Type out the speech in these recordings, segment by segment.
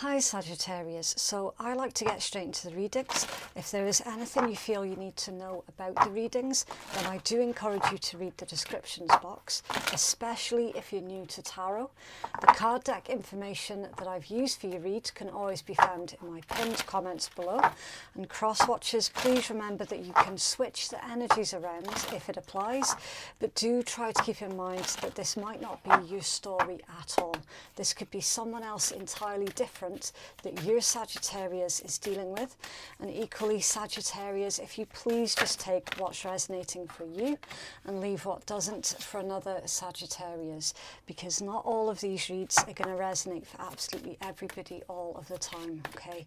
Hi Sagittarius, so I like to get straight into the readings. If there is anything you feel you need to know about the readings, then I do encourage you to read the descriptions box, especially if you're new to tarot. The card deck information that I've used for your read can always be found in my pinned comments below. And cross watchers, please remember that you can switch the energies around if it applies, but do try to keep in mind that this might not be your story at all. This could be someone else entirely different that your Sagittarius is dealing with. And equally, Sagittarius, if you please just take what's resonating for you and leave what doesn't for another Sagittarius, because not all of these reads are going to resonate for absolutely everybody all of the time, okay?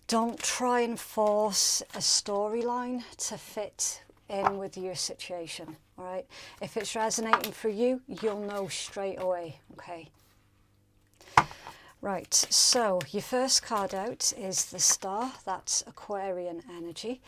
Don't try and force a storyline to fit in with your situation, all right? If it's resonating for you, you'll know straight away, okay? Right, so your first card out is the Star, that's Aquarian energy.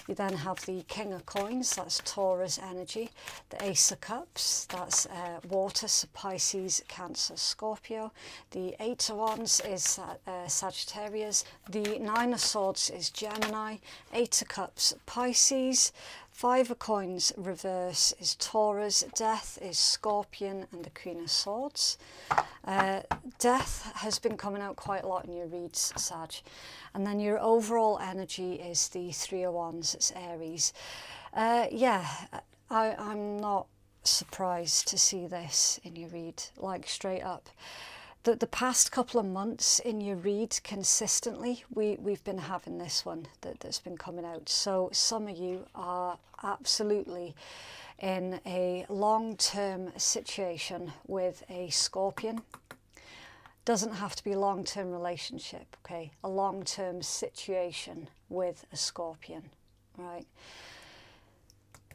You then have the King of Coins, that's Taurus energy. The Ace of Cups, that's water, so Pisces, Cancer, Scorpio. The Eight of Wands is Sagittarius. The Nine of Swords is Gemini. Eight of Cups, Pisces. Five of Coins reverse is Taurus, Death is Scorpion, and the Queen of Swords. Death has been coming out quite a lot in your reads, Sag. And then your overall energy is the Three of Wands, it's Aries. I'm not surprised to see this in your read, like straight up. The past couple of months in your read consistently, we've been having this one that's been coming out. So some of you are absolutely in a long-term situation with a Scorpion. Doesn't have to be a long-term relationship, okay? A long-term situation with a Scorpion, right?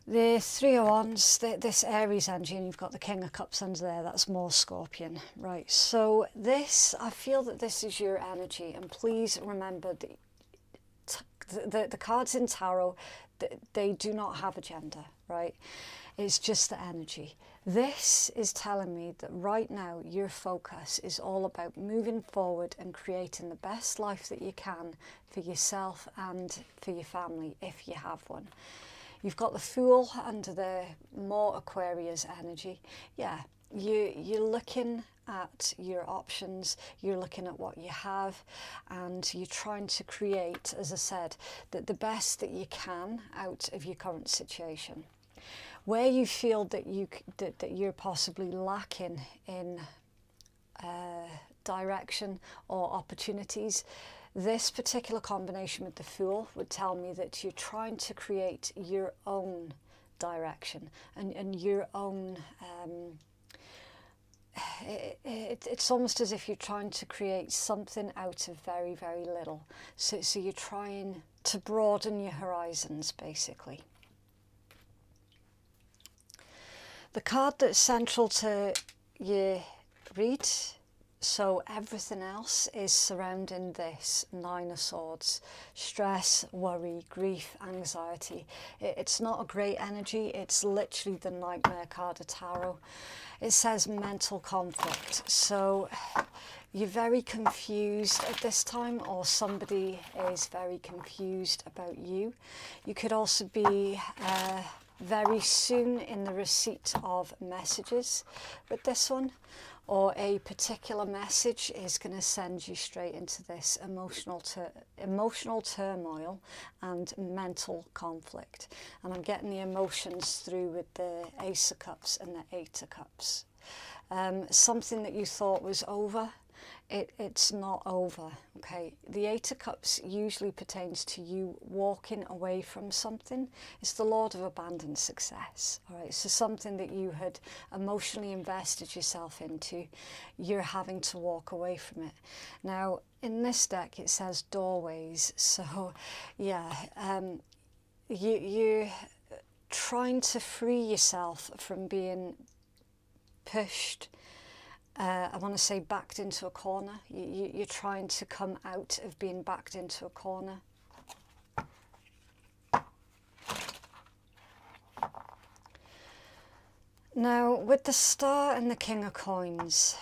The Three of Wands, this Aries energy, and you've got the King of Cups under there, that's more Scorpion, right? So this, I feel that this is your energy, and please remember that the cards in tarot, they do not have agenda, right? It's just the energy. This is telling me that right now your focus is all about moving forward and creating the best life that you can for yourself and for your family, if you have one. You've got the Fool under the more Aquarius energy. Yeah, you're looking at your options, you're looking at what you have, and you're trying to create, as I said, the best that you can out of your current situation. Where you feel that you're possibly lacking in direction or opportunities, this particular combination with the Fool would tell me that you're trying to create your own direction and your own, it's almost as if you're trying to create something out of very, very little. So you're trying to broaden your horizons, basically. The card that's central to your read, so everything else is surrounding this Nine of Swords. Stress, worry, grief, anxiety. It's not a great energy, it's literally the nightmare card of tarot. It says mental conflict. So you're very confused at this time, or somebody is very confused about you. You could also be very soon in the receipt of messages with this one, or a particular message is going to send you straight into this emotional turmoil and mental conflict. And I'm getting the emotions through with the Ace of Cups and the Eight of Cups. Something that you thought was over, it's not over, okay? The Eight of Cups usually pertains to you walking away from something. It's the Lord of Abandoned Success, all right? So something that you had emotionally invested yourself into, you're having to walk away from it. Now, in this deck, it says doorways. So, yeah, you're trying to free yourself from being pushed, I want to say backed into a corner. You're trying to come out of being backed into a corner. Now, with the Star and the King of Coins,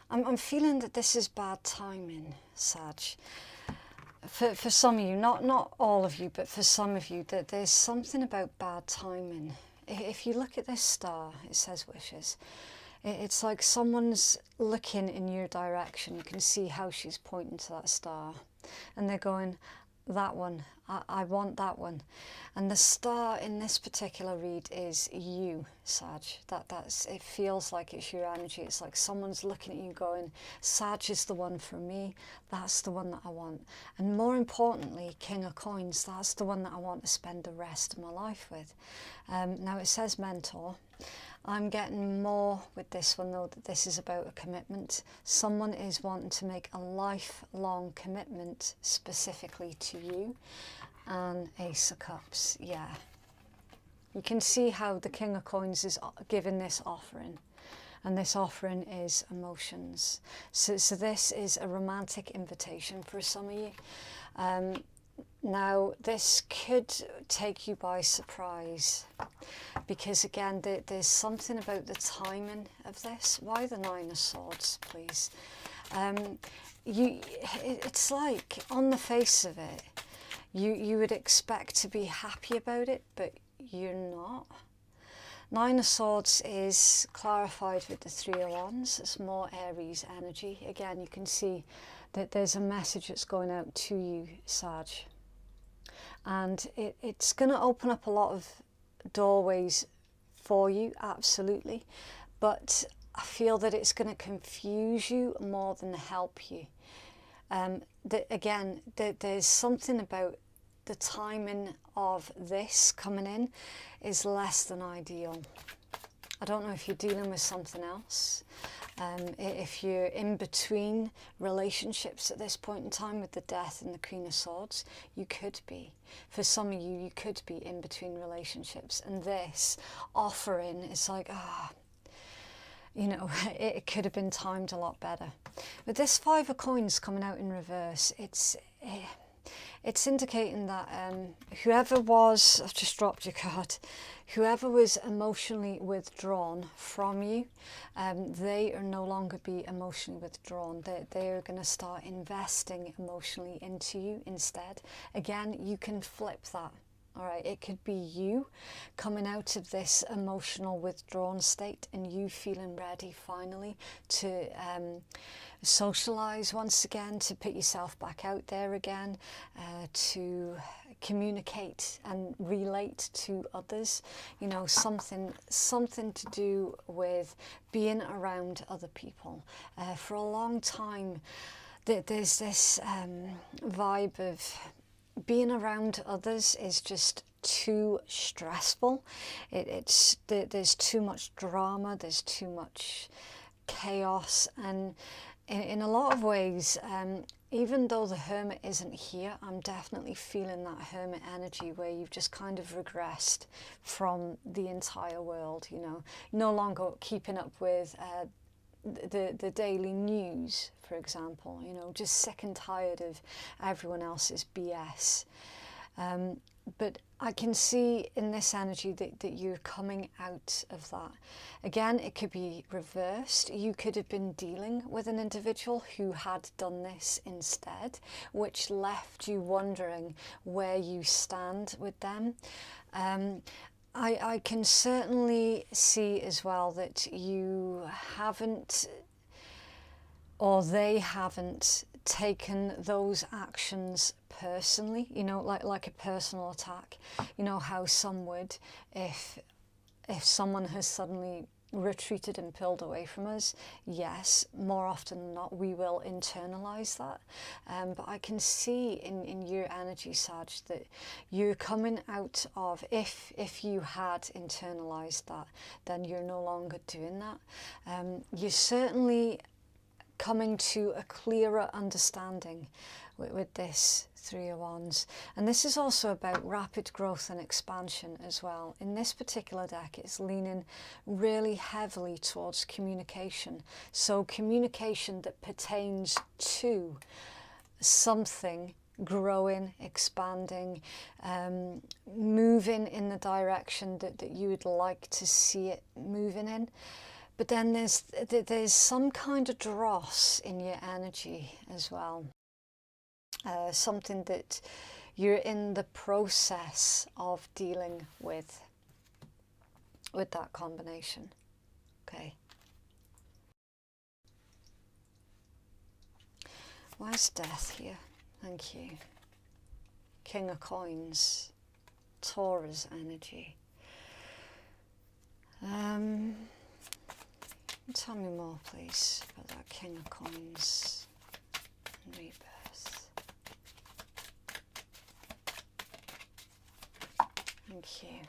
I'm feeling that this is bad timing, Sag. For some of you, not all of you, but for some of you, that there's something about bad timing. If you look at this star, it says wishes. It's like someone's looking in your direction. You can see how she's pointing to that star. And they're going, that one, I want that one. And the star in this particular read is you, Sag. It feels like it's your energy. It's like someone's looking at you going, Sag is the one for me. That's the one that I want. And more importantly, King of Coins, that's the one that I want to spend the rest of my life with. Now it says mentor. I'm getting more with this one though, that this is about a commitment. Someone is wanting to make a lifelong commitment specifically to you. And Ace of Cups, yeah. You can see how the King of Coins is giving this offering. And this offering is emotions. So this is a romantic invitation for some of you. Now, this could take you by surprise because, again, there's something about the timing of this. Why the Nine of Swords, please? It's like, on the face of it, you would expect to be happy about it, but you're not. Nine of Swords is clarified with the Three of Wands. It's more Aries energy. Again, you can see that there's a message that's going out to you, Sag. And it's going to open up a lot of doorways for you, absolutely. But I feel that it's going to confuse you more than help you. There's something about the timing of this coming in is less than ideal. I don't know if you're dealing with something else. If you're in between relationships at this point in time with the Death and the Queen of Swords, you could be. For some of you, you could be in between relationships. And this offering is like, you know, it could have been timed a lot better. With this Five of Coins coming out in reverse, it's indicating that whoever was, I've just dropped your card, whoever was emotionally withdrawn from you, they are no longer be emotionally withdrawn. They are going to start investing emotionally into you instead. Again, you can flip that. All right, it could be you coming out of this emotional withdrawn state and you feeling ready finally to socialize once again, to put yourself back out there again, to communicate and relate to others. You know, something to do with being around other people. For a long time, there's this vibe of being around others is just too stressful. There's too much drama, there's too much chaos, and in a lot of ways, even though the Hermit isn't here, I'm definitely feeling that Hermit energy where you've just kind of regressed from the entire world, you know, no longer keeping up with the daily news, for example, you know, just sick and tired of everyone else's BS. But I can see in this energy that you're coming out of that. Again, it could be reversed. You could have been dealing with an individual who had done this instead, which left you wondering where you stand with them. I can certainly see as well that you haven't, or they haven't, taken those actions personally, you know, like a personal attack. You know how some would, if someone has suddenly retreated and pulled away from us, yes, more often than not we will internalize that, but I can see in your energy, Sag, that you're coming out of, if you had internalized that, then you're no longer doing that. You're certainly coming to a clearer understanding with this Three of Wands. And this is also about rapid growth and expansion as well. In this particular deck, it's leaning really heavily towards communication. So communication that pertains to something growing, expanding, moving in the direction that you would like to see it moving in. But then there's some kind of dross in your energy as well. Something that you're in the process of dealing with that combination. Okay. Why's death here? Thank you. King of Coins. Taurus energy. Tell me more, please, about that King of Coins and rebirth. Thank you.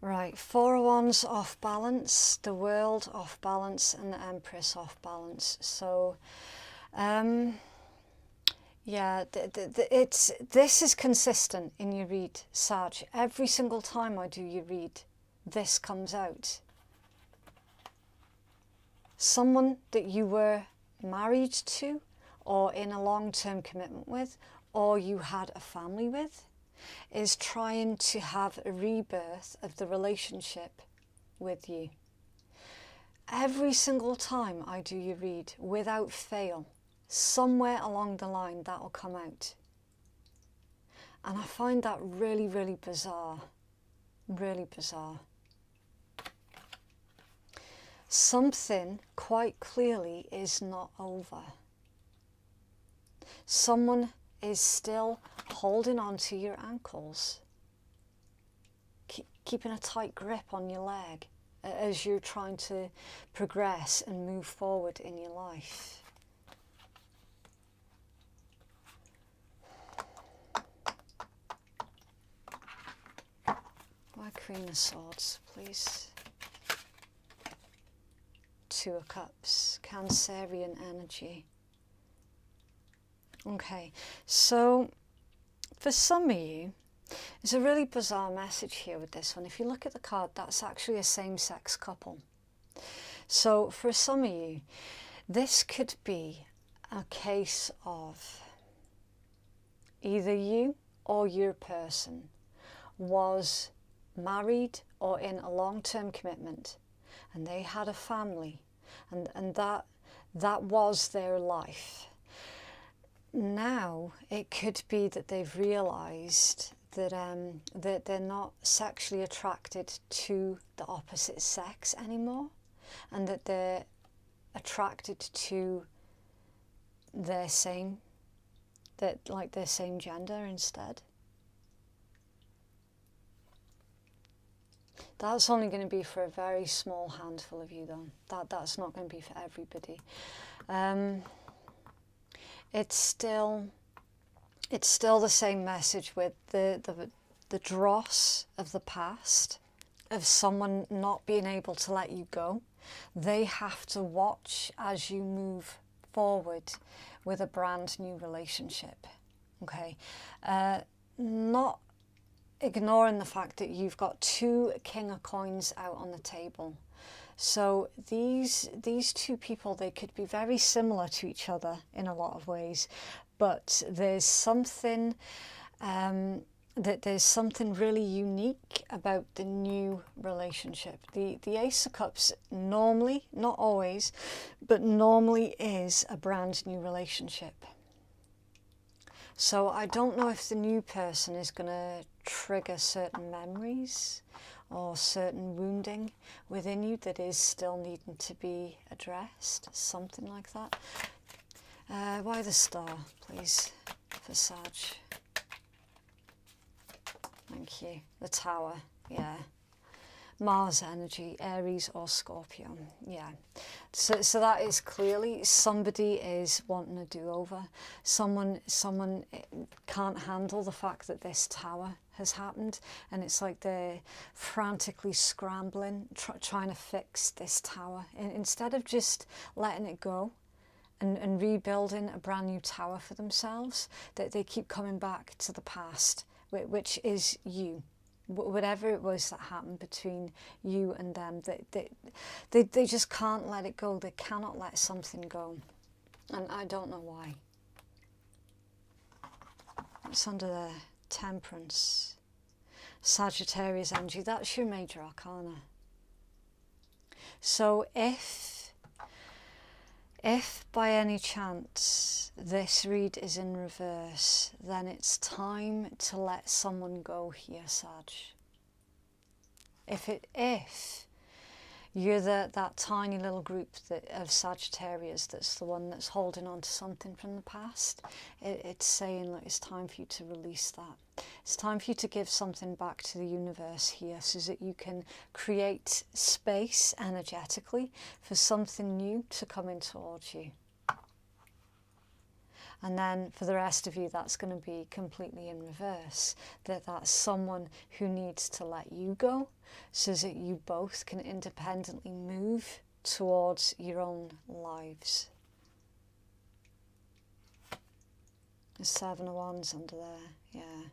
Right, Four of Wands off balance, the World off balance, and the Empress off balance. So, yeah, this is consistent in your read, Sag. Every single time I do your read, this comes out. Someone that you were married to, or in a long-term commitment with, or you had a family with, is trying to have a rebirth of the relationship with you. Every single time I do your read, without fail, somewhere along the line that will come out. And I find that really, really bizarre. Really bizarre. Something quite clearly is not over. Someone is still holding on to your ankles, keeping a tight grip on your leg as you're trying to progress and move forward in your life. Why Queen of Swords, please? Two of Cups, Cancerian energy. Okay, so for some of you, it's a really bizarre message here with this one. If you look at the card, that's actually a same-sex couple. So for some of you, this could be a case of either you or your person was married or in a long-term commitment, and they had a family, and that was their life. Now it could be that they've realized that that they're not sexually attracted to the opposite sex anymore, and that they're attracted to their same gender instead. That's only going to be for a very small handful of you, though. That's not going to be for everybody. It's still the same message with the dross of the past, of someone not being able to let you go. They have to watch as you move forward with a brand new relationship. Okay, not ignoring the fact that you've got two King of Coins out on the table. So these two people, they could be very similar to each other in a lot of ways, but there's something there's something really unique about the new relationship. The Ace of Cups normally, not always, but normally is a brand new relationship. So I don't know if the new person is going to trigger certain memories or certain wounding within you that is still needing to be addressed, something like that. Why the Star, please, for Sag? Thank you. The Tower, yeah. Mars energy, Aries or Scorpio, yeah. So that is clearly somebody is wanting a do-over. Someone can't handle the fact that this Tower has happened, and it's like they're frantically scrambling, trying to fix this Tower. Instead of just letting it go and rebuilding a brand new tower for themselves, that they keep coming back to the past, which is you. Whatever it was that happened between you and them, they just can't let it go. They cannot let something go, and I don't know why. It's under the Temperance, Sagittarius energy. That's your major arcana. So if by any chance this read is in reverse, then it's time to let someone go here, Sag. If you're that tiny little group of Sagittarius that's the one that's holding on to something from the past, it's saying that it's time for you to release that. It's time for you to give something back to the universe here so that you can create space energetically for something new to come in towards you. And then for the rest of you, that's going to be completely in reverse. That's someone who needs to let you go so that you both can independently move towards your own lives. The Seven of Wands under there, yeah.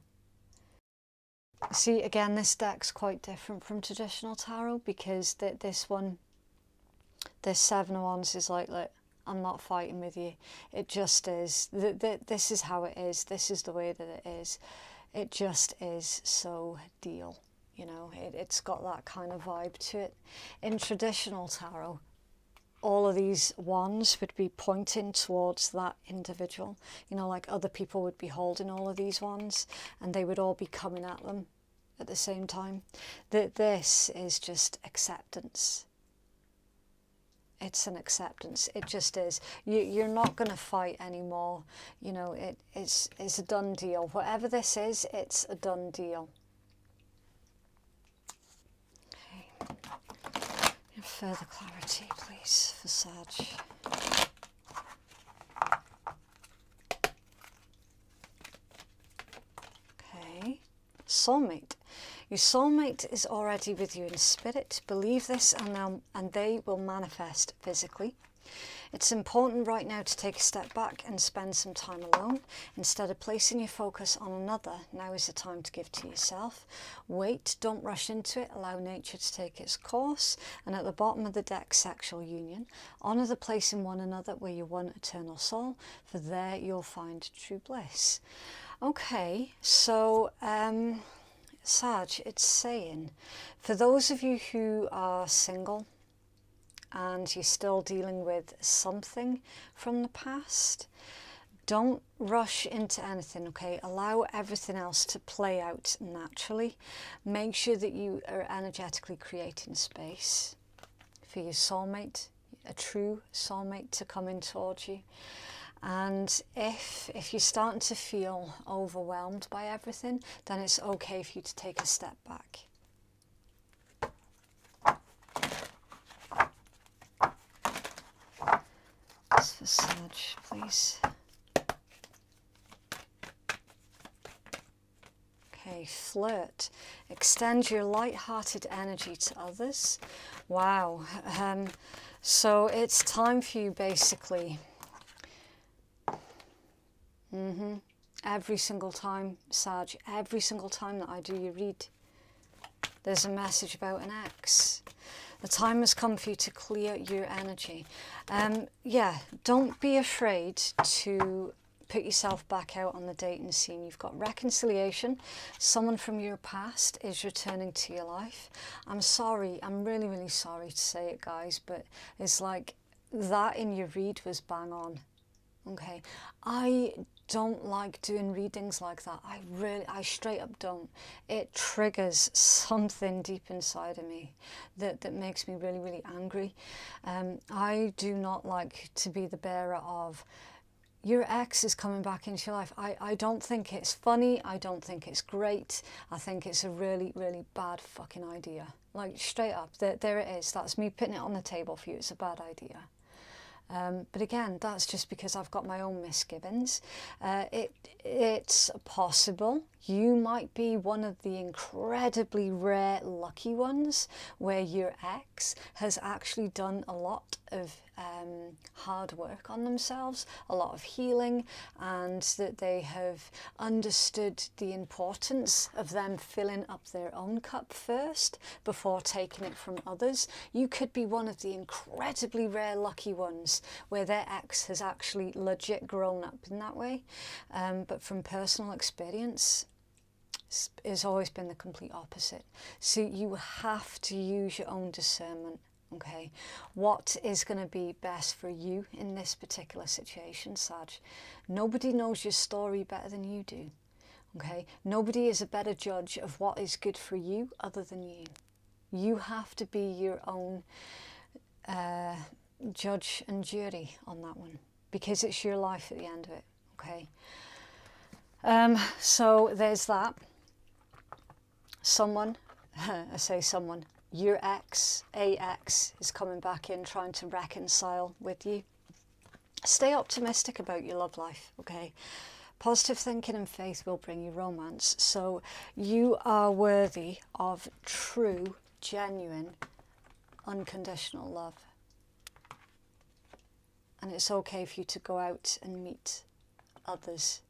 See, again, this deck's quite different from traditional tarot because this Seven of Wands is like, look, I'm not fighting with you. It just is. This is how it is. This is the way that it is. It just is, so deal. You know, it's got that kind of vibe to it. In traditional tarot, all of these wands would be pointing towards that individual. You know, like other people would be holding all of these wands and they would all be coming at them at the same time. This is just acceptance. It's an acceptance. It just is. You're not going to fight anymore. You know, it's a done deal. Whatever this is, it's a done deal. Okay. Further clarity, please, for Sag. Okay. Soulmate. Your soulmate is already with you in spirit. Believe this and they will manifest physically. It's important right now to take a step back and spend some time alone. Instead of placing your focus on another, now is the time to give to yourself. Wait, don't rush into it. Allow nature to take its course. And at the bottom of the deck, sexual union. Honour the place in one another where you one eternal soul, for there you'll find true bliss. Okay, so Sag, it's saying, for those of you who are single and you're still dealing with something from the past, don't rush into anything, okay? Allow everything else to play out naturally. Make sure that you are energetically creating space for your soulmate, a true soulmate, to come in towards you. And if you're starting to feel overwhelmed by everything, then it's okay for you to take a step back. This for Sag, please. Okay, flirt. Extend your light-hearted energy to others. Wow. So it's time for you, basically. Every single time, Sag, every single time that I do your read, there's a message about an ex. The time has come for you to clear your energy. Yeah, don't be afraid to put yourself back out on the dating scene. You've got reconciliation. Someone from your past is returning to your life. I'm sorry, I'm really, really sorry to say it, guys, but it's like that in your read was bang on. Okay, I don't like doing readings like that. I straight up don't. It triggers something deep inside of me that makes me really, really angry. I do not like to be the bearer of your ex is coming back into your life. I don't think it's funny. I don't think it's great. I think it's a really, really bad fucking idea. Like, straight up, there it is. That's me putting it on the table for you. It's a bad idea. But again, that's just because I've got my own misgivings. It's possible you might be one of the incredibly rare lucky ones where your ex has actually done a lot of hard work on themselves, a lot of healing, and that they have understood the importance of them filling up their own cup first before taking it from others. You could be one of the incredibly rare lucky ones where their ex has actually legit grown up in that way. But from personal experience, it's always been the complete opposite. So you have to use your own discernment. Okay, what is going to be best for you in this particular situation, Sag? Nobody knows your story better than you do. Okay, nobody is a better judge of what is good for you other than you. You have to be your own judge and jury on that one, because it's your life at the end of it. Okay, so there's that. Someone, I say someone, your ex, AX, is coming back in trying to reconcile with you. Stay optimistic about your love life, okay? Positive thinking and faith will bring you romance. So you are worthy of true, genuine, unconditional love. And it's okay for you to go out and meet others.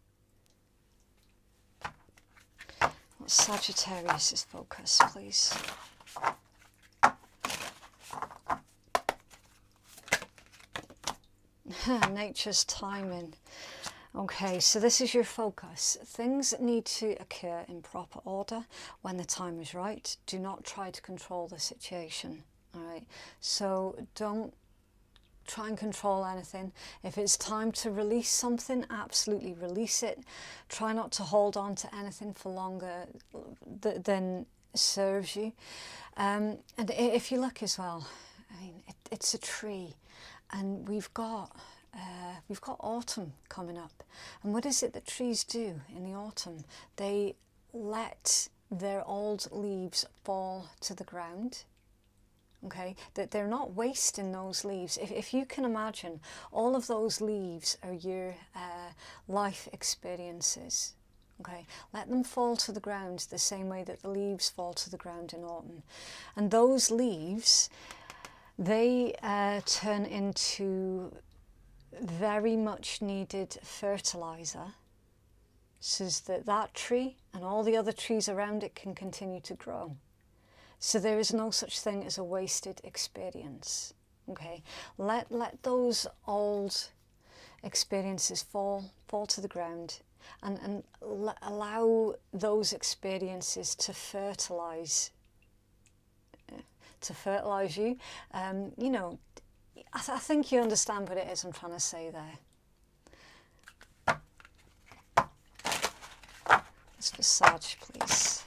Sagittarius' focus, please. Nature's timing. Okay, so this is your focus. Things need to occur in proper order when the time is right. Do not try to control the situation. All right, so don't try and control anything. If it's time to release something, absolutely release it. Try not to hold on to anything for longer than serves you. And if you look as well, I mean, it's a tree, and we've got autumn coming up. And what is it that trees do in the autumn? They let their old leaves fall to the ground. Okay, that they're not wasting those leaves. If you can imagine, all of those leaves are your life experiences. Okay, let them fall to the ground the same way that the leaves fall to the ground in autumn. And those leaves, they turn into very much needed fertilizer, so that tree and all the other trees around it can continue to grow. So there is no such thing as a wasted experience. Okay, let those old experiences fall to the ground, and allow those experiences to fertilize you. You know, I think you understand what it is I'm trying to say there. Let's for Sag, please.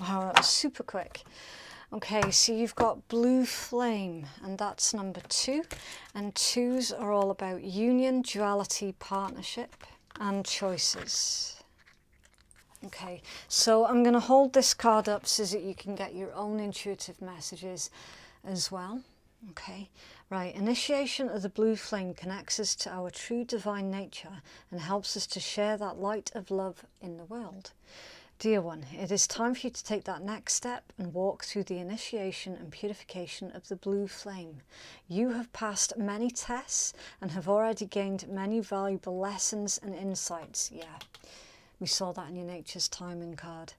Wow, that was super quick. Okay, so you've got blue flame, and that's number 2. And 2s are all about union, duality, partnership, and choices. Okay, so I'm going to hold this card up so that you can get your own intuitive messages as well. Okay, right. Initiation of the blue flame connects us to our true divine nature and helps us to share that light of love in the world. Dear one, it is time for you to take that next step and walk through the initiation and purification of the blue flame. You have passed many tests and have already gained many valuable lessons and insights. Yeah, we saw that in your Nature's Timing card.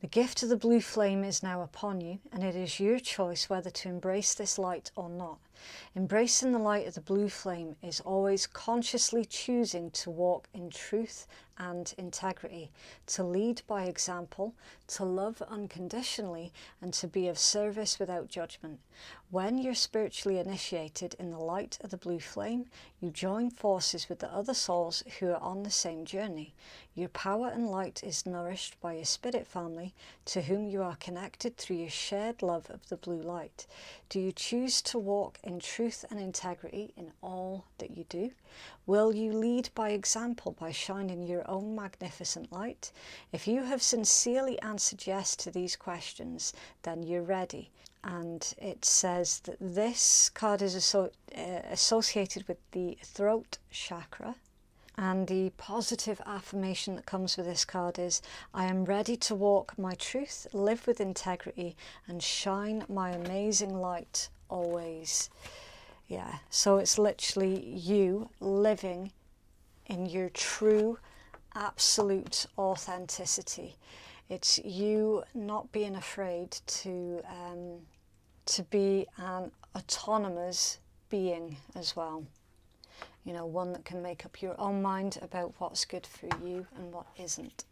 The gift of the blue flame is now upon you, and it is your choice whether to embrace this light or not. Embracing the light of the blue flame is always consciously choosing to walk in truth and integrity, to lead by example, to love unconditionally, and to be of service without judgment. When you're spiritually initiated in the light of the blue flame, you join forces with the other souls who are on the same journey. Your power and light is nourished by your spirit family, to whom you are connected through your shared love of the blue light. Do you choose to walk in truth and integrity in all that you do? Will you lead by example by shining your own magnificent light? If you have sincerely answered yes to these questions, then you're ready. And it says that this card is associated with the throat chakra. And the positive affirmation that comes with this card is, I am ready to walk my truth, live with integrity, and shine my amazing light always. Yeah, so it's literally you living in your true, absolute authenticity. It's you not being afraid to be an autonomous being as well. You know, one that can make up your own mind about what's good for you and what isn't.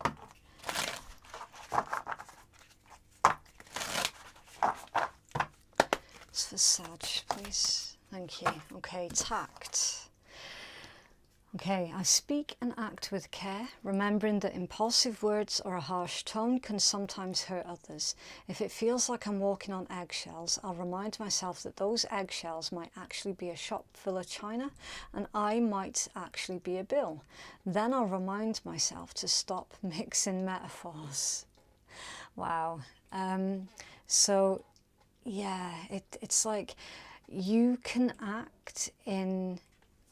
angels for Sag, please. Thank you. Okay, tact. Okay, I speak and act with care, remembering that impulsive words or a harsh tone can sometimes hurt others. If it feels like I'm walking on eggshells, I'll remind myself that those eggshells might actually be a shop full of china and I might actually be a bill. Then I'll remind myself to stop mixing metaphors. Wow. So, yeah, it's like you can act in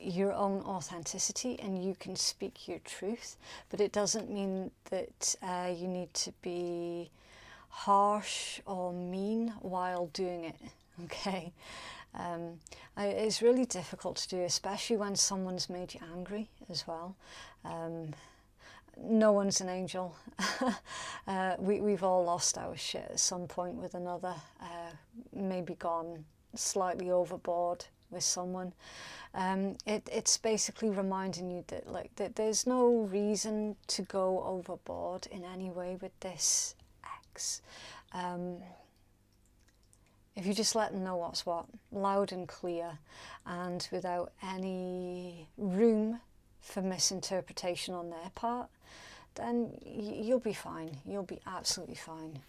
your own authenticity and you can speak your truth, but it doesn't mean that you need to be harsh or mean while doing it. Okay, it's really difficult to do, especially when someone's made you angry as well. No one's an angel. We've all lost our shit at some point with another, maybe gone slightly overboard with someone. It's basically reminding you that there's no reason to go overboard in any way with this ex. If you just let them know what's what, loud and clear, and without any room for misinterpretation on their part, then you'll be fine. You'll be absolutely fine.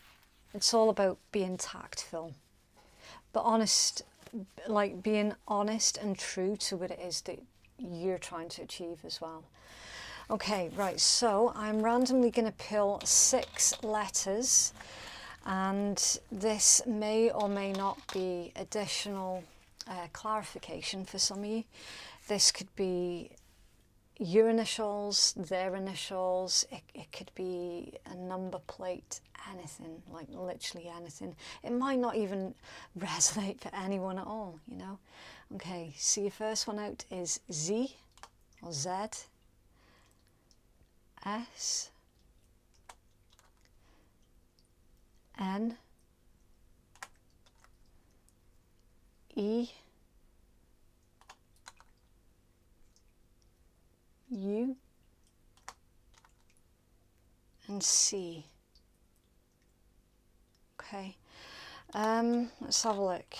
It's all about being tactful, but honest, like being honest and true to what it is that you're trying to achieve as well. Okay, right, so I'm randomly going to pull 6 letters, and this may or may not be additional clarification for some of you. This could be your initials, their initials, it could be a number plate, anything, like literally anything. It might not even resonate for anyone at all, you know. Okay, so your first one out is Z or Z, S, N, E, U, and C. Okay, let's have a look.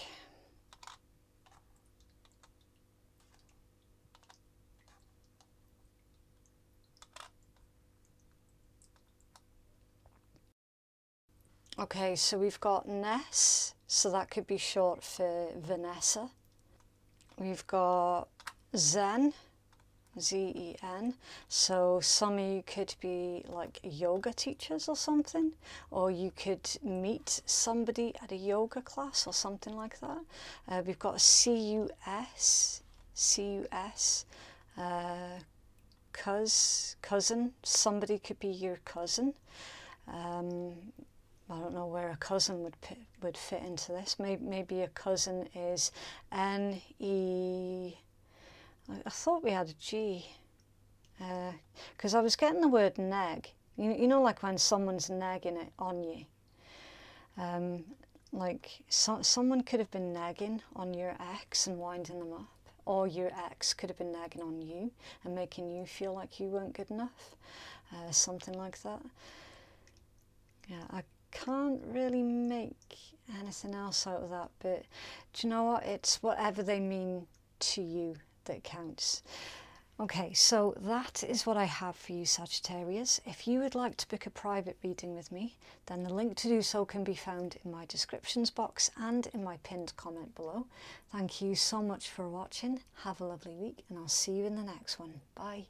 Okay, so we've got Ness, so that could be short for Vanessa. We've got Zen, Z-E-N, so some of you could be like yoga teachers or something, or you could meet somebody at a yoga class or something like that. We've got C-U-S, C-U-S, cousin, somebody could be your cousin. I don't know where a cousin would fit into this. Maybe a cousin is N-E... I thought we had a G, because I was getting the word neg. You know, like when someone's negging it on you. Like someone could have been negging on your ex and winding them up, or your ex could have been negging on you and making you feel like you weren't good enough. Something like that. Yeah, I can't really make anything else out of that, but do you know what? It's whatever they mean to you that counts. Okay, so that is what I have for you, Sagittarius. If you would like to book a private reading with me, then the link to do so can be found in my descriptions box and in my pinned comment below. Thank you so much for watching. Have a lovely week, and I'll see you in the next one. Bye.